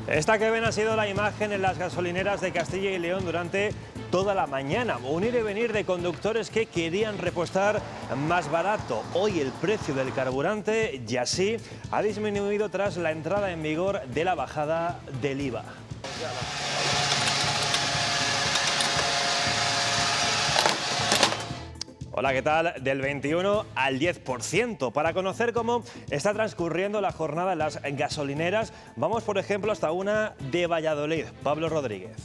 Esta que ven ha sido la imagen en las gasolineras de Castilla y León durante toda la mañana. Un ir y venir de conductores que querían repostar más barato. Hoy el precio del carburante ya sí ha disminuido tras la entrada en vigor de la bajada del IVA. Hola, ¿qué tal? Del 21 al 10%. Para conocer cómo está transcurriendo la jornada en las gasolineras, vamos, por ejemplo, hasta una de Valladolid. Pablo Rodríguez.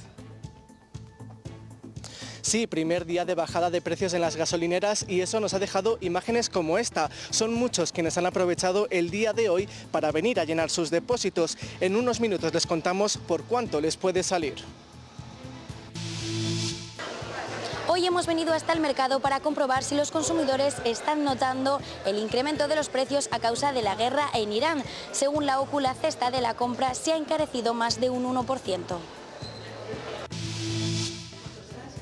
Sí, primer día de bajada de precios en las gasolineras y eso nos ha dejado imágenes como esta. Son muchos quienes han aprovechado el día de hoy para venir a llenar sus depósitos. En unos minutos les contamos por cuánto les puede salir. Hoy hemos venido hasta el mercado para comprobar si los consumidores están notando el incremento de los precios a causa de la guerra en Irán. Según la OCU, la cesta de la compra se ha encarecido más de un 1%.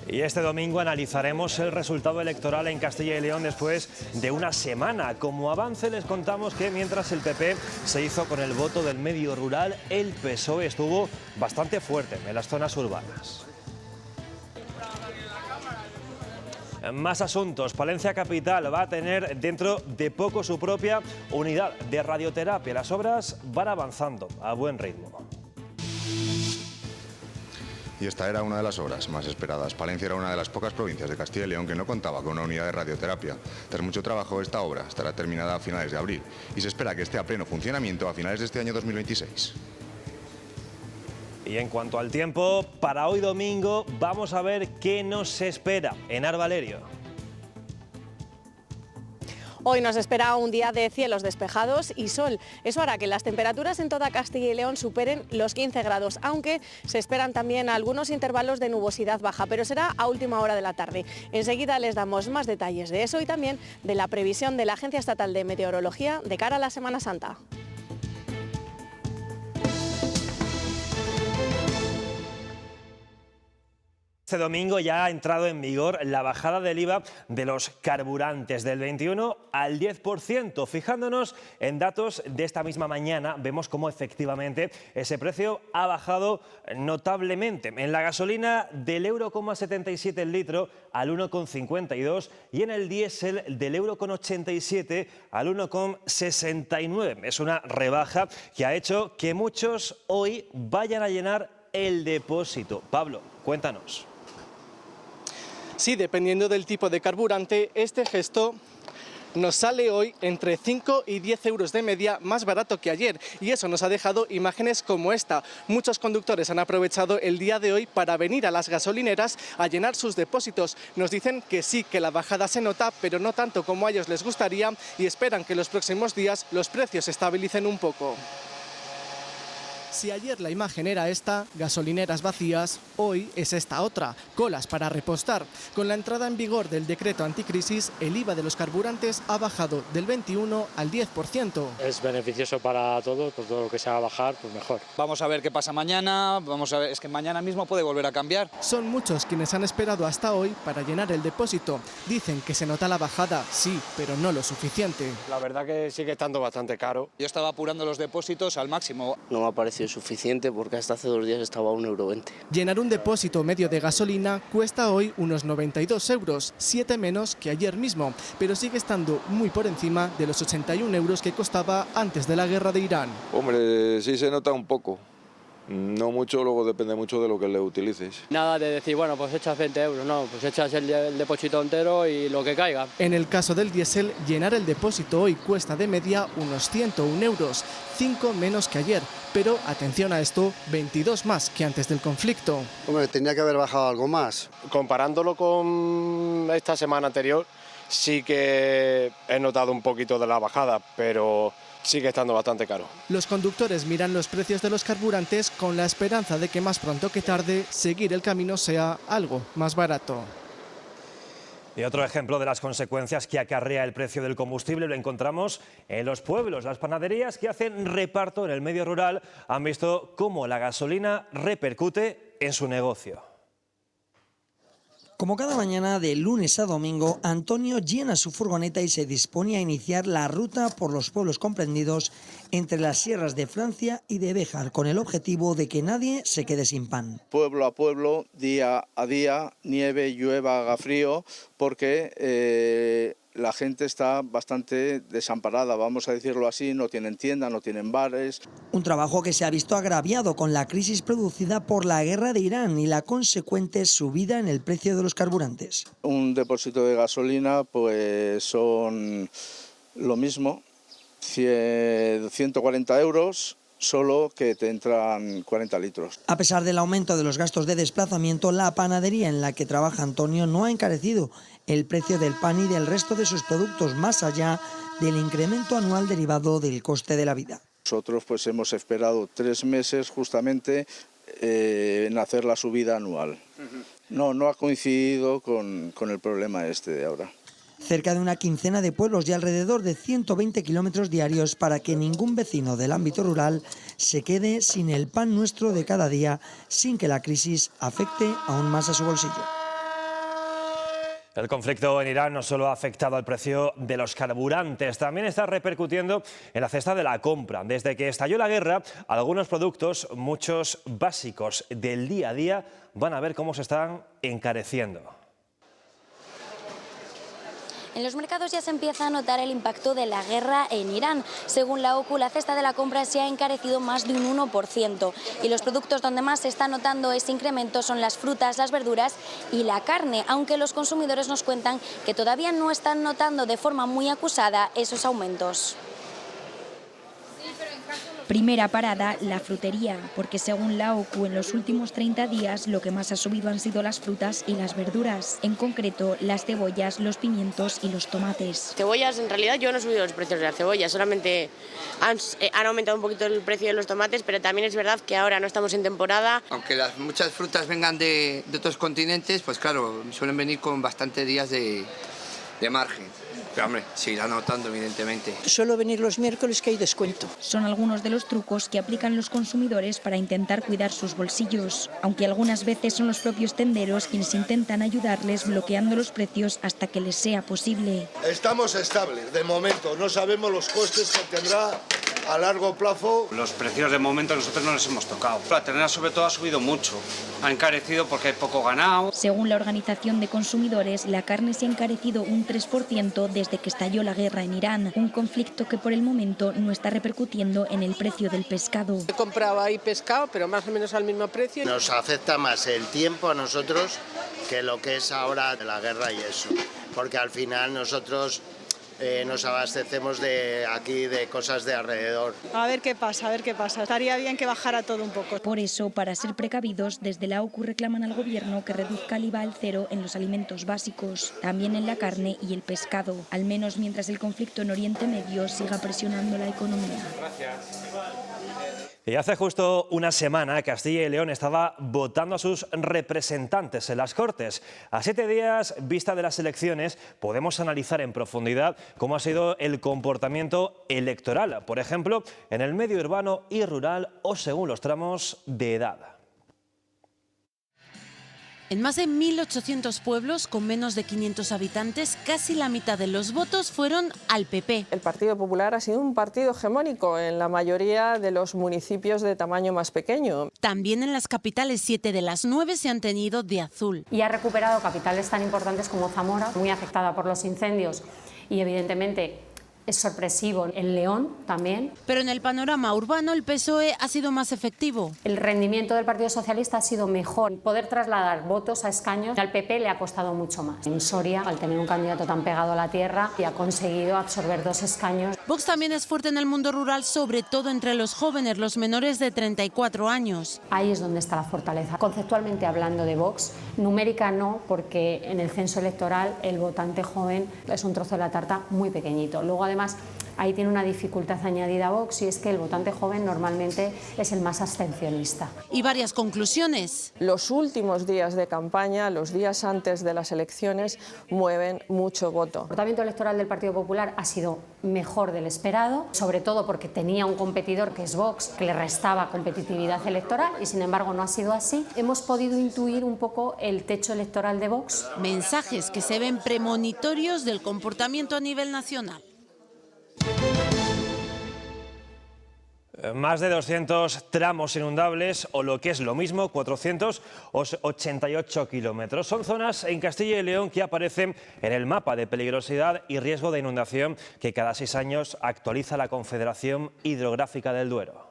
Y este domingo analizaremos el resultado electoral en Castilla y León después de una semana. Como avance les contamos que mientras el PP se hizo con el voto del medio rural, el PSOE estuvo bastante fuerte en las zonas urbanas. Más asuntos. Palencia Capital va a tener dentro de poco su propia unidad de radioterapia. Las obras van avanzando a buen ritmo. Y esta era una de las obras más esperadas. Palencia era una de las pocas provincias de Castilla y León que no contaba con una unidad de radioterapia. Tras mucho trabajo, esta obra estará terminada a finales de abril y se espera que esté a pleno funcionamiento a finales de este año 2026. Y en cuanto al tiempo, para hoy domingo vamos a ver qué nos espera en Arbalerio. Hoy nos espera un día de cielos despejados y sol. Eso hará que las temperaturas en toda Castilla y León superen los 15 grados, aunque se esperan también algunos intervalos de nubosidad baja, pero será a última hora de la tarde. Enseguida les damos más detalles de eso y también de la previsión de la Agencia Estatal de Meteorología de cara a la Semana Santa. Este domingo ya ha entrado en vigor la bajada del IVA de los carburantes del 21 al 10%. Fijándonos en datos de esta misma mañana, vemos cómo efectivamente ese precio ha bajado notablemente. En la gasolina del €0,77 el litro al 1,52 y en el diésel del €0,87 al 1,69. Es una rebaja que ha hecho que muchos hoy vayan a llenar el depósito. Pablo, cuéntanos. Sí, dependiendo del tipo de carburante, este gesto nos sale hoy entre 5 y 10 euros de media más barato que ayer y eso nos ha dejado imágenes como esta. Muchos conductores han aprovechado el día de hoy para venir a las gasolineras a llenar sus depósitos. Nos dicen que sí, que la bajada se nota, pero no tanto como a ellos les gustaría y esperan que en los próximos días los precios se estabilicen un poco. Si ayer la imagen era esta, gasolineras vacías, hoy es esta otra, colas para repostar. Con la entrada en vigor del decreto anticrisis, el IVA de los carburantes ha bajado del 21 al 10%. Es beneficioso para todos, por todo lo que se va a bajar, pues mejor. Vamos a ver qué pasa mañana, vamos a ver, es que mañana mismo puede volver a cambiar. Son muchos quienes han esperado hasta hoy para llenar el depósito. Dicen que se nota la bajada, sí, pero no lo suficiente. La verdad que sigue estando bastante caro. Yo estaba apurando los depósitos al máximo. No me ha parecido suficiente porque hasta hace 2 días estaba a €1,20. Llenar un depósito medio de gasolina cuesta hoy unos 92 euros, 7 menos que ayer mismo, pero sigue estando muy por encima de los 81 euros que costaba antes de la guerra de Irán. Hombre, sí se nota un poco. No mucho, luego depende mucho de lo que le utilices. Nada de decir, bueno, pues echas 20 euros, no, pues echas el depósito entero y lo que caiga. En el caso del diésel, llenar el depósito hoy cuesta de media unos 101 euros, 5 menos que ayer, pero atención a esto, 22 más que antes del conflicto. Hombre, tenía que haber bajado algo más. Comparándolo con esta semana anterior, sí que he notado un poquito de la bajada, pero sigue estando bastante caro. Los conductores miran los precios de los carburantes con la esperanza de que más pronto que tarde seguir el camino sea algo más barato. Y otro ejemplo de las consecuencias que acarrea el precio del combustible lo encontramos en los pueblos. Las panaderías que hacen reparto en el medio rural han visto cómo la gasolina repercute en su negocio. Como cada mañana de lunes a domingo, Antonio llena su furgoneta y se dispone a iniciar la ruta por los pueblos comprendidos entre las sierras de Francia y de Béjar, con el objetivo de que nadie se quede sin pan. Pueblo a pueblo, día a día, nieve, llueva, haga frío, porque la gente está bastante desamparada, vamos a decirlo así, no tienen tienda, no tienen bares. Un trabajo que se ha visto agraviado con la crisis producida por la guerra de Irán y la consecuente subida en el precio de los carburantes. Un depósito de gasolina pues son lo mismo, 140 euros, solo que te entran 40 litros. A pesar del aumento de los gastos de desplazamiento, la panadería en la que trabaja Antonio no ha encarecido el precio del pan y del resto de sus productos, más allá del incremento anual derivado del coste de la vida. Nosotros pues hemos esperado 3 meses justamente en hacer la subida anual. No ha coincidido con el problema este de ahora. Cerca de una quincena de pueblos y alrededor de 120 kilómetros diarios para que ningún vecino del ámbito rural se quede sin el pan nuestro de cada día, sin que la crisis afecte aún más a su bolsillo. El conflicto en Irán no solo ha afectado al precio de los carburantes, también está repercutiendo en la cesta de la compra. Desde que estalló la guerra, algunos productos, muchos básicos del día a día, van a ver cómo se están encareciendo. En los mercados ya se empieza a notar el impacto de la guerra en Irán. Según la OCU, la cesta de la compra se ha encarecido más de un 1%. Y los productos donde más se está notando ese incremento son las frutas, las verduras y la carne, aunque los consumidores nos cuentan que todavía no están notando de forma muy acusada esos aumentos. Primera parada, la frutería, porque según la OCU en los últimos 30 días lo que más ha subido han sido las frutas y las verduras, en concreto las cebollas, los pimientos y los tomates. Cebollas, en realidad yo no he subido los precios de las cebollas, solamente han aumentado un poquito el precio de los tomates, pero también es verdad que ahora no estamos en temporada. Aunque muchas frutas vengan de otros continentes, pues claro, suelen venir con bastantes días de margen. Pero hombre, se irá notando evidentemente. Suelo venir los miércoles que hay descuento. Son algunos de los trucos que aplican los consumidores para intentar cuidar sus bolsillos, aunque algunas veces son los propios tenderos quienes intentan ayudarles bloqueando los precios hasta que les sea posible. Estamos estables, de momento, no sabemos los costes que tendrá a largo plazo. Los precios de momento nosotros no los hemos tocado. La ternera sobre todo ha subido mucho, ha encarecido porque hay poco ganado. Según la Organización de Consumidores, la carne se ha encarecido un 3% desde que estalló la guerra en Irán, un conflicto que por el momento no está repercutiendo en el precio del pescado. He comprado ahí pescado, pero más o menos al mismo precio. Nos afecta más el tiempo a nosotros que lo que es ahora de la guerra y eso, porque al final nosotros nos abastecemos de aquí de cosas de alrededor. A ver qué pasa, a ver qué pasa. Estaría bien que bajara todo un poco. Por eso, para ser precavidos, desde la OCU reclaman al gobierno que reduzca el IVA al 0 en los alimentos básicos, también en la carne y el pescado, al menos mientras el conflicto en Oriente Medio siga presionando la economía. Y hace justo una semana Castilla y León estaba votando a sus representantes en las Cortes. A 7 días vista de las elecciones podemos analizar en profundidad cómo ha sido el comportamiento electoral, por ejemplo, en el medio urbano y rural o según los tramos de edad. En más de 1.800 pueblos con menos de 500 habitantes, casi la mitad de los votos fueron al PP. El Partido Popular ha sido un partido hegemónico en la mayoría de los municipios de tamaño más pequeño. También en las capitales 7 de las 9 se han teñido de azul. Y ha recuperado capitales tan importantes como Zamora, muy afectada por los incendios y evidentemente es sorpresivo en León también. Pero en el panorama urbano el PSOE ha sido más efectivo. El rendimiento del Partido Socialista ha sido mejor. Poder trasladar votos a escaños al PP le ha costado mucho más. En Soria, al tener un candidato tan pegado a la tierra, y ha conseguido absorber 2 escaños. Vox también es fuerte en el mundo rural, sobre todo entre los jóvenes, los menores de 34 años. Ahí es donde está la fortaleza. Conceptualmente hablando de Vox, numérica no, porque en el censo electoral el votante joven es un trozo de la tarta muy pequeñito. Luego, además ahí tiene una dificultad añadida Vox, y es que el votante joven normalmente es el más abstencionista. Y varias conclusiones. Los últimos días de campaña, los días antes de las elecciones, mueven mucho voto. El comportamiento electoral del Partido Popular ha sido mejor del esperado, sobre todo porque tenía un competidor que es Vox, que le restaba competitividad electoral, y sin embargo no ha sido así. Hemos podido intuir un poco el techo electoral de Vox. Mensajes que se ven premonitorios del comportamiento a nivel nacional. Más de 200 tramos inundables, o lo que es lo mismo, 488 kilómetros. Son zonas en Castilla y León que aparecen en el mapa de peligrosidad y riesgo de inundación que cada 6 años actualiza la Confederación Hidrográfica del Duero.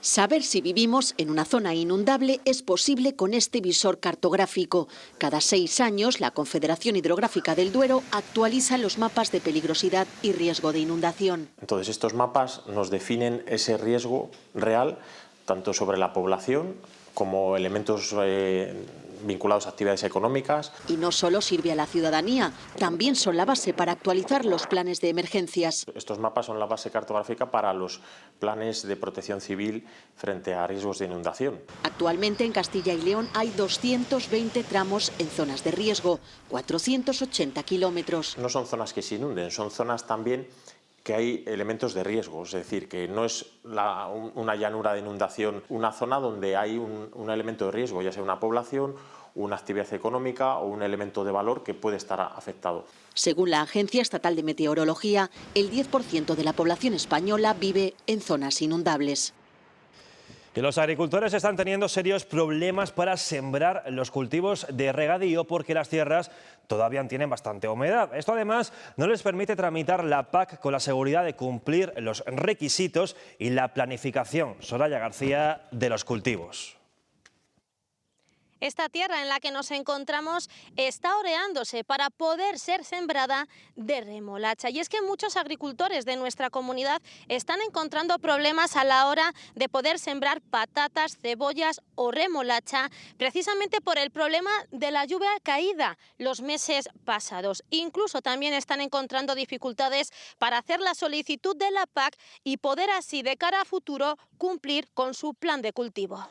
Saber si vivimos en una zona inundable es posible con este visor cartográfico. Cada 6 años, la Confederación Hidrográfica del Duero actualiza los mapas de peligrosidad y riesgo de inundación. Entonces, estos mapas nos definen ese riesgo real, tanto sobre la población como elementos vinculados a actividades económicas. Y no solo sirve a la ciudadanía, también son la base para actualizar los planes de emergencias. Estos mapas son la base cartográfica para los planes de protección civil frente a riesgos de inundación. Actualmente en Castilla y León hay 220 tramos en zonas de riesgo, 480 kilómetros. No son zonas que se inunden, son zonas también que hay elementos de riesgo, es decir, que no es una llanura de inundación, una zona donde hay un elemento de riesgo, ya sea una población, una actividad económica o un elemento de valor que puede estar afectado. Según la Agencia Estatal de Meteorología, el 10% de la población española vive en zonas inundables. Y los agricultores están teniendo serios problemas para sembrar los cultivos de regadío porque las tierras todavía tienen bastante humedad. Esto además no les permite tramitar la PAC con la seguridad de cumplir los requisitos y la planificación, Soraya García, de los cultivos. Esta tierra en la que nos encontramos está oreándose para poder ser sembrada de remolacha. Y es que muchos agricultores de nuestra comunidad están encontrando problemas a la hora de poder sembrar patatas, cebollas o remolacha, precisamente por el problema de la lluvia caída los meses pasados. Incluso también están encontrando dificultades para hacer la solicitud de la PAC y poder así de cara a futuro cumplir con su plan de cultivo.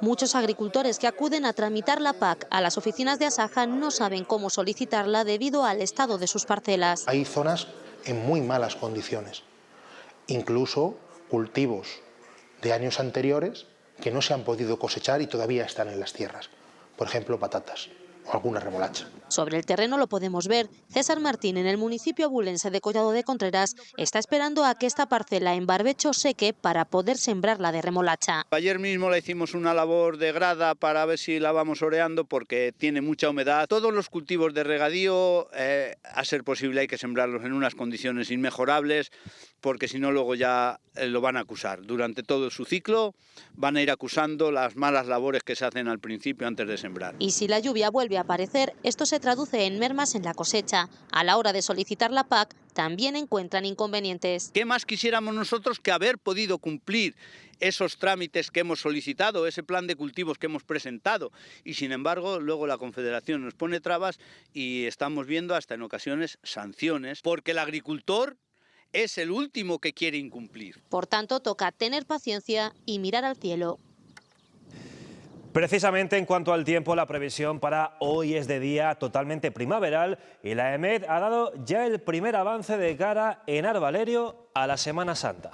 Muchos agricultores que acuden a tramitar la PAC a las oficinas de Asaja no saben cómo solicitarla debido al estado de sus parcelas. Hay zonas en muy malas condiciones, incluso cultivos de años anteriores que no se han podido cosechar y todavía están en las tierras, por ejemplo patatas o alguna remolacha. Sobre el terreno lo podemos ver. César Martín, en el municipio abulense de Collado de Contreras, está esperando a que esta parcela en barbecho seque para poder sembrarla de remolacha. Ayer mismo le hicimos una labor de grada para ver si la vamos oreando porque tiene mucha humedad. Todos los cultivos de regadío, a ser posible, hay que sembrarlos en unas condiciones inmejorables porque si no luego ya lo van a acusar. Durante todo su ciclo van a ir acusando las malas labores que se hacen al principio antes de sembrar. Y si la lluvia vuelve a aparecer, esto se traduce en mermas en la cosecha. A la hora de solicitar la PAC también encuentran inconvenientes. ¿Qué más quisiéramos nosotros que haber podido cumplir esos trámites que hemos solicitado, ese plan de cultivos que hemos presentado? Y sin embargo, luego la Confederación nos pone trabas y estamos viendo hasta en ocasiones sanciones, porque el agricultor es el último que quiere incumplir. Por tanto, toca tener paciencia y mirar al cielo. Precisamente en cuanto al tiempo, la previsión para hoy es de día totalmente primaveral y la EMET ha dado ya el primer avance de cara en Arbalerio a la Semana Santa.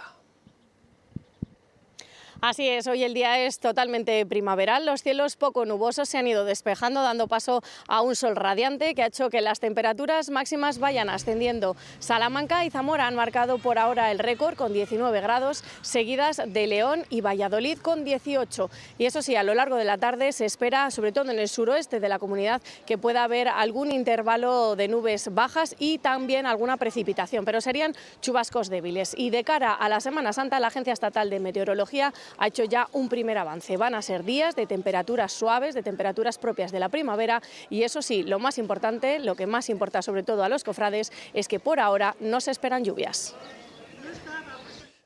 Así es, hoy el día es totalmente primaveral, los cielos poco nubosos se han ido despejando, dando paso a un sol radiante que ha hecho que las temperaturas máximas vayan ascendiendo. Salamanca y Zamora han marcado por ahora el récord con 19 grados, seguidas de León y Valladolid con 18. Y eso sí, a lo largo de la tarde se espera, sobre todo en el suroeste de la comunidad, que pueda haber algún intervalo de nubes bajas y también alguna precipitación, pero serían chubascos débiles. Y de cara a la Semana Santa, la Agencia Estatal de Meteorología ha hecho ya un primer avance. Van a ser días de temperaturas suaves, de temperaturas propias de la primavera y eso sí, lo más importante, lo que más importa sobre todo a los cofrades, es que por ahora no se esperan lluvias.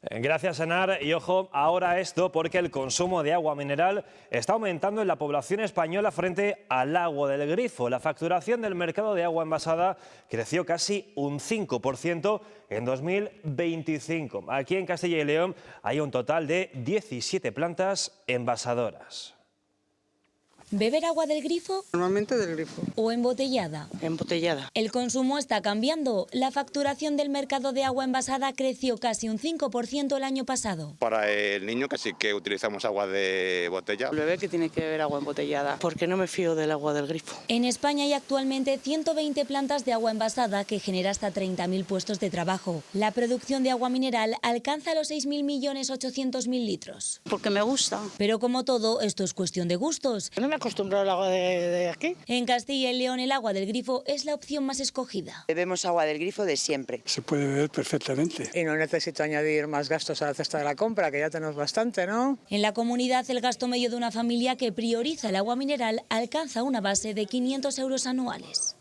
Gracias, Enar. Y ojo, ahora esto, porque el consumo de agua mineral está aumentando en la población española frente al agua del grifo. La facturación del mercado de agua envasada creció casi un 5% en 2025. Aquí en Castilla y León hay un total de 17 plantas envasadoras. ¿Beber agua del grifo? Normalmente del grifo. ¿O embotellada? Embotellada. El consumo está cambiando. La facturación del mercado de agua envasada creció casi un 5% el año pasado. Para el niño, que sí que utilizamos agua de botella. El bebé que tiene que beber agua embotellada, porque no me fío del agua del grifo. En España hay actualmente 120 plantas de agua envasada que genera hasta 30.000 puestos de trabajo. La producción de agua mineral alcanza los 6.800.000 litros. Porque me gusta. Pero como todo, esto es cuestión de gustos. No me he acostumbrado al agua de aquí. En Castilla y León el agua del grifo es la opción más escogida. Bebemos agua del grifo de siempre. Se puede beber perfectamente. Y no necesito añadir más gastos a la cesta de la compra, que ya tenemos bastante, ¿no? En la comunidad, el gasto medio de una familia que prioriza el agua mineral alcanza una base de 500 euros anuales.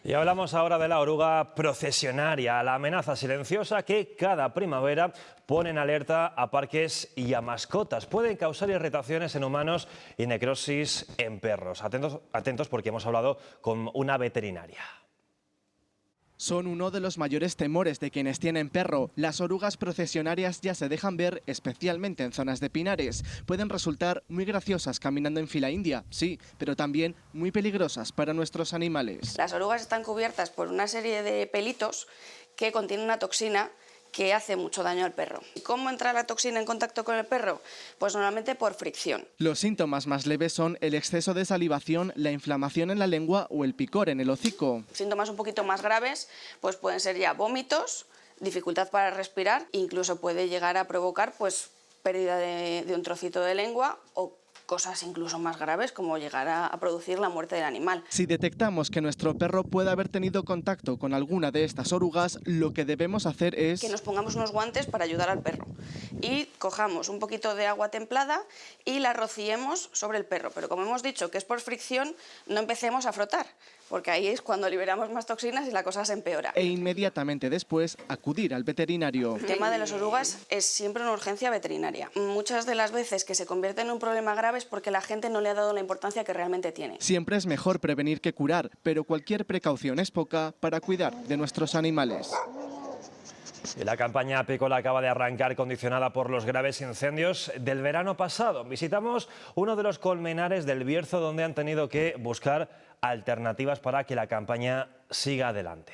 Y hablamos ahora de la oruga procesionaria, la amenaza silenciosa que cada primavera pone en alerta a parques y a mascotas. Pueden causar irritaciones en humanos y necrosis en perros. Atentos porque hemos hablado con una veterinaria. Son uno de los mayores temores de quienes tienen perro. Las orugas procesionarias ya se dejan ver, especialmente en zonas de pinares. Pueden resultar muy graciosas caminando en fila india, sí, pero también muy peligrosas para nuestros animales. Las orugas están cubiertas por una serie de pelitos que contienen una toxina que hace mucho daño al perro. ¿Cómo entra la toxina en contacto con el perro? Pues normalmente por fricción. Los síntomas más leves son el exceso de salivación, la inflamación en la lengua o el picor en el hocico. Síntomas un poquito más graves pues pueden ser ya vómitos, dificultad para respirar, incluso puede llegar a provocar pues pérdida de un trocito de lengua o cosas incluso más graves como llegar a producir la muerte del animal. Si detectamos que nuestro perro puede haber tenido contacto con alguna de estas orugas, lo que debemos hacer es que nos pongamos unos guantes para ayudar al perro y cojamos un poquito de agua templada y la rociemos sobre el perro, pero como hemos dicho que es por fricción, no empecemos a frotar, porque ahí es cuando liberamos más toxinas y la cosa se empeora. E inmediatamente después acudir al veterinario. El tema de las orugas es siempre una urgencia veterinaria. Muchas de las veces que se convierte en un problema grave es porque la gente no le ha dado la importancia que realmente tiene. Siempre es mejor prevenir que curar, pero cualquier precaución es poca para cuidar de nuestros animales. Y la campaña apícola acaba de arrancar condicionada por los graves incendios del verano pasado. Visitamos uno de los colmenares del Bierzo donde han tenido que buscar alternativas para que la campaña siga adelante.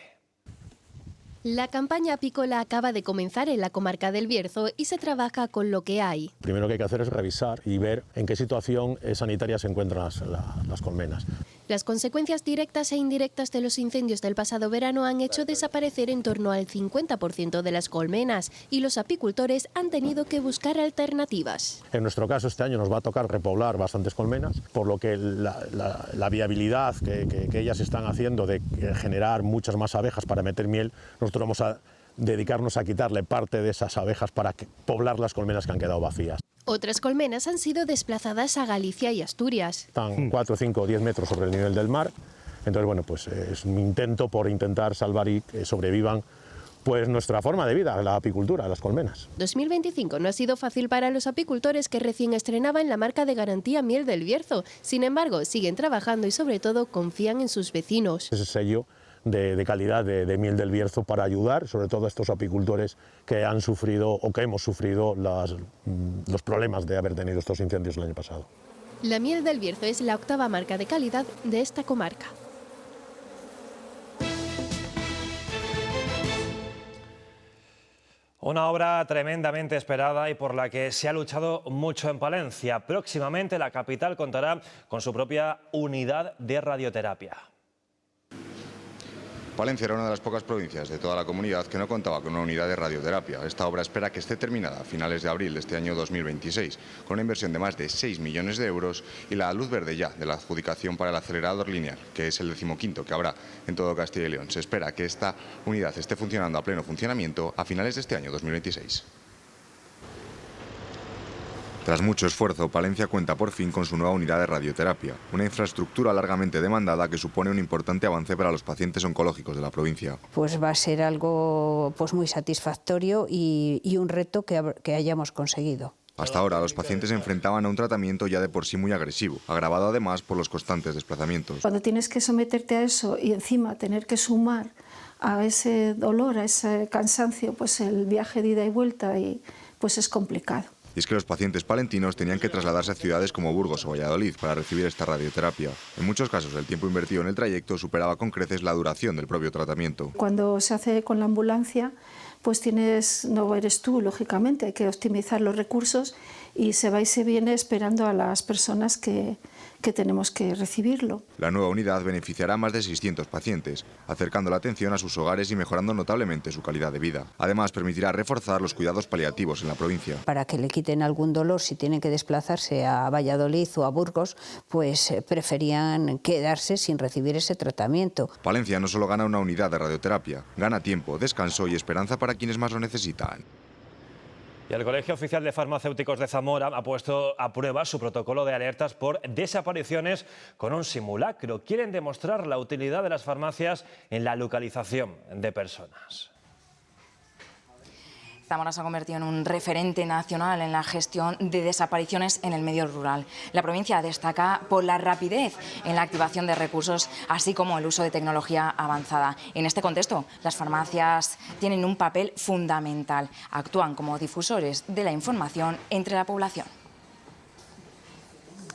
La campaña apícola acaba de comenzar en la comarca del Bierzo y se trabaja con lo que hay. Primero que hay que hacer es revisar y ver en qué situación sanitaria se encuentran las colmenas. Las consecuencias directas e indirectas de los incendios del pasado verano han hecho desaparecer en torno al 50% de las colmenas y los apicultores han tenido que buscar alternativas. En nuestro caso este año nos va a tocar repoblar bastantes colmenas, por lo que la viabilidad que ellas están haciendo de generar muchas más abejas para meter miel, nosotros vamos a dedicarnos a quitarle parte de esas abejas para poblar las colmenas que han quedado vacías. Otras colmenas han sido desplazadas a Galicia y Asturias. Están 4, 5 o 10 metros sobre el nivel del mar. Entonces, bueno, pues es un intento por intentar salvar y que sobrevivan pues nuestra forma de vida, la apicultura, las colmenas. 2025 no ha sido fácil para los apicultores que recién estrenaban la marca de garantía Miel del Bierzo. Sin embargo, siguen trabajando y sobre todo confían en sus vecinos. Ese sello de calidad de Miel del Bierzo para ayudar sobre todo a estos apicultores que han sufrido o que hemos sufrido los problemas de haber tenido estos incendios el año pasado. La Miel del Bierzo es la 8ª marca de calidad de esta comarca. Una obra tremendamente esperada y por la que se ha luchado mucho en Palencia. Próximamente la capital contará con su propia unidad de radioterapia. Palencia era una de las pocas provincias de toda la comunidad que no contaba con una unidad de radioterapia. Esta obra espera que esté terminada a finales de abril de este año 2026, con una inversión de más de 6 millones de euros y la luz verde ya de la adjudicación para el acelerador lineal, que es el 15º que habrá en todo Castilla y León. Se espera que esta unidad esté funcionando a pleno funcionamiento a finales de este año 2026. Tras mucho esfuerzo, Palencia cuenta por fin con su nueva unidad de radioterapia, una infraestructura largamente demandada que supone un importante avance para los pacientes oncológicos de la provincia. Pues va a ser algo muy satisfactorio y un reto que hayamos conseguido. Hasta ahora, los pacientes se enfrentaban a un tratamiento ya de por sí muy agresivo, agravado además por los constantes desplazamientos. Cuando tienes que someterte a eso y encima tener que sumar a ese dolor, a ese cansancio, pues el viaje de ida y vuelta, pues es complicado. Y es que los pacientes palentinos tenían que trasladarse a ciudades como Burgos o Valladolid para recibir esta radioterapia. En muchos casos, el tiempo invertido en el trayecto superaba con creces la duración del propio tratamiento. Cuando se hace con la ambulancia, pues no eres tú, lógicamente, hay que optimizar los recursos y se va y se viene esperando a las personas que tenemos que recibirlo. La nueva unidad beneficiará a más de 600 pacientes, acercando la atención a sus hogares y mejorando notablemente su calidad de vida. Además, permitirá reforzar los cuidados paliativos en la provincia. Para que le quiten algún dolor si tienen que desplazarse a Valladolid o a Burgos, pues preferían quedarse sin recibir ese tratamiento. Palencia no solo gana una unidad de radioterapia, gana tiempo, descanso y esperanza para quienes más lo necesitan. Y el Colegio Oficial de Farmacéuticos de Zamora ha puesto a prueba su protocolo de alertas por desapariciones con un simulacro. Quieren demostrar la utilidad de las farmacias en la localización de personas. Zamora se ha convertido en un referente nacional en la gestión de desapariciones en el medio rural. La provincia destaca por la rapidez en la activación de recursos, así como el uso de tecnología avanzada. En este contexto, las farmacias tienen un papel fundamental. Actúan como difusores de la información entre la población.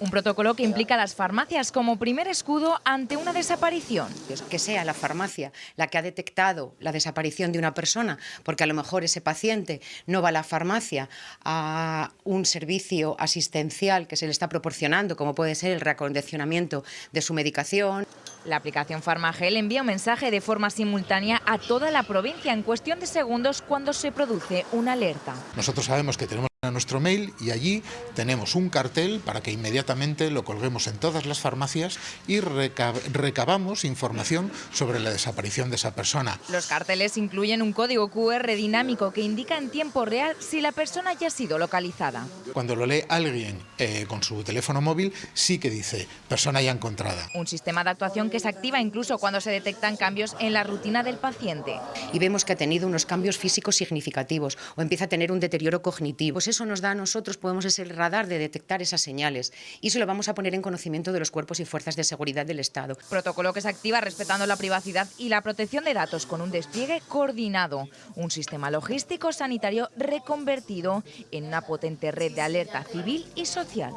Un protocolo que implica a las farmacias como primer escudo ante una desaparición. Que sea la farmacia la que ha detectado la desaparición de una persona, porque a lo mejor ese paciente no va a la farmacia a un servicio asistencial que se le está proporcionando, como puede ser el reacondicionamiento de su medicación. La aplicación Farmagel envía un mensaje de forma simultánea a toda la provincia en cuestión de segundos cuando se produce una alerta. Nosotros sabemos que tenemos a nuestro mail y allí tenemos un cartel para que inmediatamente lo colguemos en todas las farmacias y recabamos información sobre la desaparición de esa persona. Los carteles incluyen un código QR dinámico que indica en tiempo real si la persona ya ha sido localizada. Cuando lo lee alguien con su teléfono móvil, sí que dice persona ya encontrada. Un sistema de actuación que se activa incluso cuando se detectan cambios en la rutina del paciente. Y vemos que ha tenido unos cambios físicos significativos o empieza a tener un deterioro cognitivo. Pues eso nos da a nosotros, podemos ser el radar de detectar esas señales y se lo vamos a poner en conocimiento de los cuerpos y fuerzas de seguridad del Estado. Protocolo que se activa respetando la privacidad y la protección de datos con un despliegue coordinado. Un sistema logístico sanitario reconvertido en una potente red de alerta civil y social.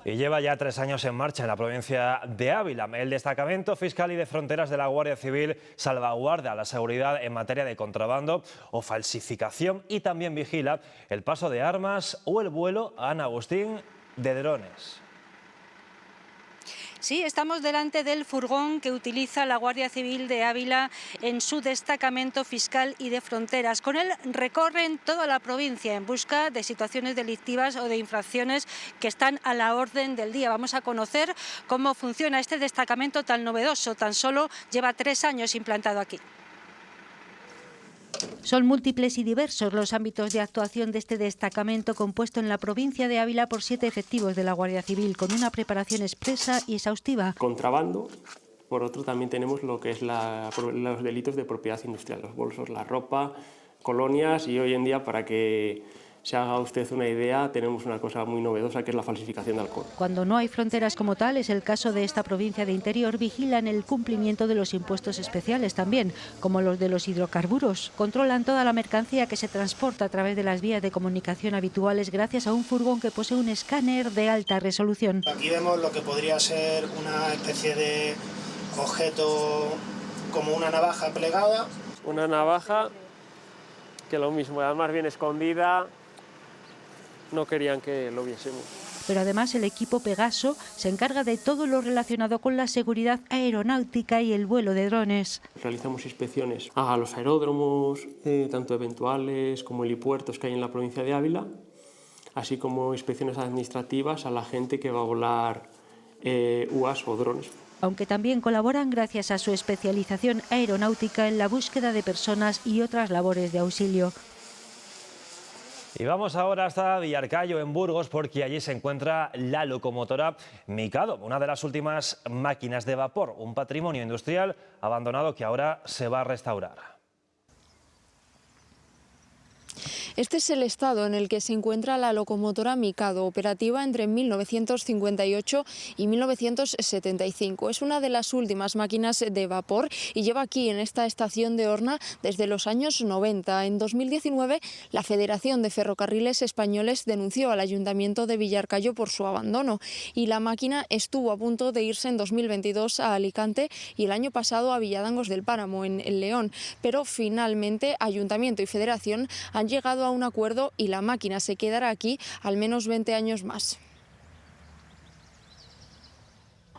Y lleva ya 3 años en marcha en la provincia de Ávila. El Destacamento Fiscal y de Fronteras de la Guardia Civil salvaguarda la seguridad en materia de contrabando o falsificación y también vigila el paso de armas o el vuelo a San Agustín de drones. Sí, estamos delante del furgón que utiliza la Guardia Civil de Ávila en su destacamento fiscal y de fronteras. Con él recorren toda la provincia en busca de situaciones delictivas o de infracciones que están a la orden del día. Vamos a conocer cómo funciona este destacamento tan novedoso. Tan solo lleva 3 años implantado aquí. Son múltiples y diversos los ámbitos de actuación de este destacamento compuesto en la provincia de Ávila por 7 efectivos de la Guardia Civil con una preparación expresa y exhaustiva. Contrabando, por otro también tenemos lo que es los delitos de propiedad industrial, los bolsos, la ropa, colonias y hoy en día para que se haga usted una idea, tenemos una cosa muy novedosa que es la falsificación de alcohol. Cuando no hay fronteras como tal, es el caso de esta provincia de Interior, vigilan el cumplimiento de los impuestos especiales también, como los de los hidrocarburos. Controlan toda la mercancía que se transporta a través de las vías de comunicación habituales gracias a un furgón que posee un escáner de alta resolución. Aquí vemos lo que podría ser una especie de objeto como una navaja plegada. Una navaja que lo mismo, además bien escondida. No querían que lo viésemos. Pero además el equipo Pegaso se encarga de todo lo relacionado con la seguridad aeronáutica y el vuelo de drones. Realizamos inspecciones a los aeródromos, tanto eventuales como helipuertos que hay en la provincia de Ávila, así como inspecciones administrativas a la gente que va a volar UAS o drones. Aunque también colaboran gracias a su especialización aeronáutica en la búsqueda de personas y otras labores de auxilio. Y vamos ahora hasta Villarcayo, en Burgos, porque allí se encuentra la locomotora Mikado, una de las últimas máquinas de vapor, un patrimonio industrial abandonado que ahora se va a restaurar. Este es el estado en el que se encuentra la locomotora Mikado, operativa entre 1958 y 1975. Es una de las últimas máquinas de vapor y lleva aquí en esta estación de Horna desde los años 90. En 2019, la Federación de Ferrocarriles Españoles denunció al Ayuntamiento de Villarcayo por su abandono y la máquina estuvo a punto de irse en 2022 a Alicante y el año pasado a Villadangos del Páramo, en León. Pero finalmente Ayuntamiento y Federación han llegado a un acuerdo y la máquina se quedará aquí al menos 20 años más.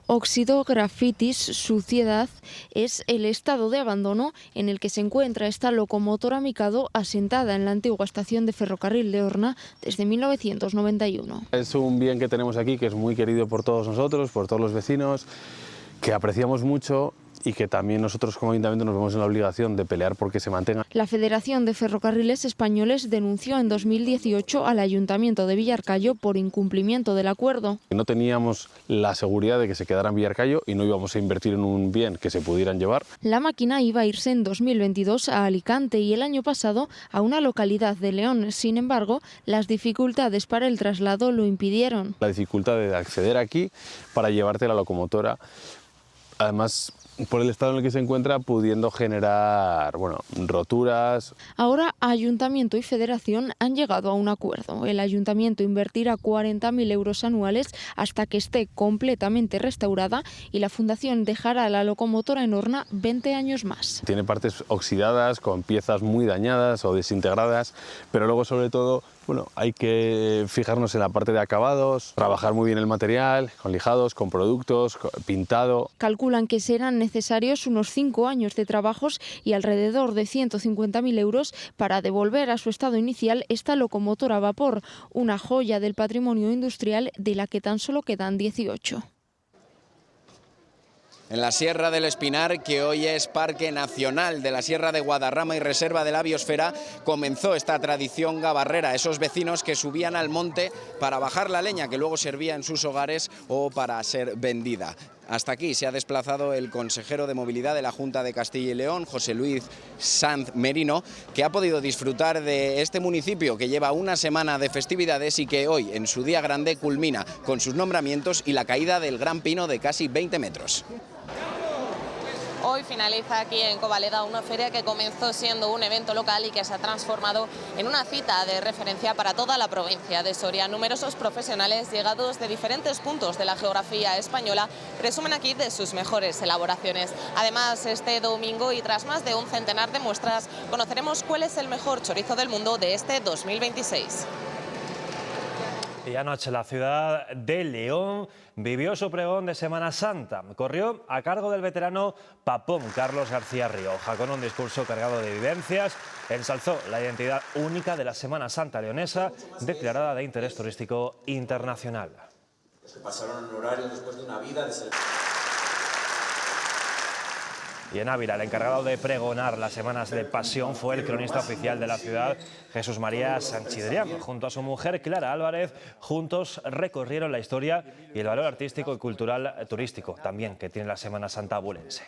Óxido, grafitis, suciedad es el estado de abandono en el que se encuentra esta locomotora Mikado asentada en la antigua estación de ferrocarril de Horna desde 1991. Es un bien que tenemos aquí que es muy querido por todos nosotros, por todos los vecinos, que apreciamos mucho y que también nosotros como Ayuntamiento nos vemos en la obligación de pelear porque se mantenga. La Federación de Ferrocarriles Españoles denunció en 2018 al Ayuntamiento de Villarcayo por incumplimiento del acuerdo. No teníamos la seguridad de que se quedara en Villarcayo y no íbamos a invertir en un bien que se pudieran llevar. La máquina iba a irse en 2022 a Alicante y el año pasado a una localidad de León. Sin embargo, las dificultades para el traslado lo impidieron. La dificultad de acceder aquí para llevarte la locomotora, además por el estado en el que se encuentra, pudiendo generar roturas. Ahora Ayuntamiento y Federación han llegado a un acuerdo. El Ayuntamiento invertirá 40.000 euros anuales hasta que esté completamente restaurada y la Fundación dejará la locomotora en Horna 20 años más. Tiene partes oxidadas, con piezas muy dañadas o desintegradas, pero luego sobre todo hay que fijarnos en la parte de acabados, trabajar muy bien el material, con lijados, con productos, pintado. Calculan que serán necesarios unos 5 años de trabajos y alrededor de 150.000 euros para devolver a su estado inicial esta locomotora a vapor, una joya del patrimonio industrial de la que tan solo quedan 18. En la Sierra del Espinar, que hoy es Parque Nacional de la Sierra de Guadarrama y Reserva de la Biosfera, comenzó esta tradición gabarrera, esos vecinos que subían al monte para bajar la leña que luego servía en sus hogares o para ser vendida. Hasta aquí se ha desplazado el consejero de Movilidad de la Junta de Castilla y León, José Luis Sanz Merino, que ha podido disfrutar de este municipio que lleva una semana de festividades y que hoy, en su día grande, culmina con sus nombramientos y la caída del gran pino de casi 20 metros. Hoy finaliza aquí en Covaleda una feria que comenzó siendo un evento local y que se ha transformado en una cita de referencia para toda la provincia de Soria. Numerosos profesionales llegados de diferentes puntos de la geografía española presumen aquí de sus mejores elaboraciones. Además, este domingo y tras más de un centenar de muestras, conoceremos cuál es el mejor chorizo del mundo de este 2026. Y anoche la ciudad de León vivió su pregón de Semana Santa. Corrió a cargo del veterano Papón Carlos García Rioja. Con un discurso cargado de vivencias, ensalzó la identidad única de la Semana Santa leonesa, declarada de interés turístico internacional. Se pasaron en horario después de una vida de Y en Ávila, el encargado de pregonar las semanas de pasión fue el cronista oficial de la ciudad, Jesús María Sanchidrián. Junto a su mujer, Clara Álvarez, juntos recorrieron la historia y el valor artístico y cultural turístico también que tiene la Semana Santa abulense.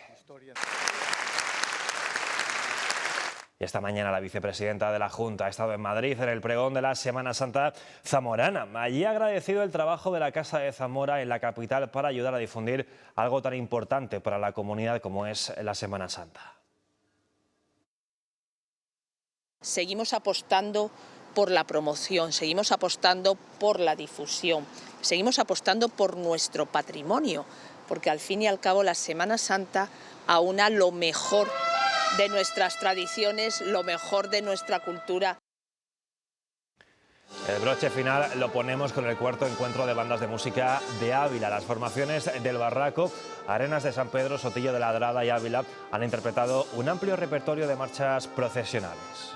Y esta mañana la vicepresidenta de la Junta ha estado en Madrid en el pregón de la Semana Santa zamorana. Allí ha agradecido el trabajo de la Casa de Zamora en la capital para ayudar a difundir algo tan importante para la comunidad como es la Semana Santa. Seguimos apostando por la promoción, seguimos apostando por la difusión, seguimos apostando por nuestro patrimonio, porque al fin y al cabo la Semana Santa aúna lo mejor de nuestras tradiciones, lo mejor de nuestra cultura. El broche final lo ponemos con el cuarto encuentro de bandas de música de Ávila. Las formaciones del Barraco, Arenas de San Pedro, Sotillo de Ladrada y Ávila han interpretado un amplio repertorio de marchas procesionales.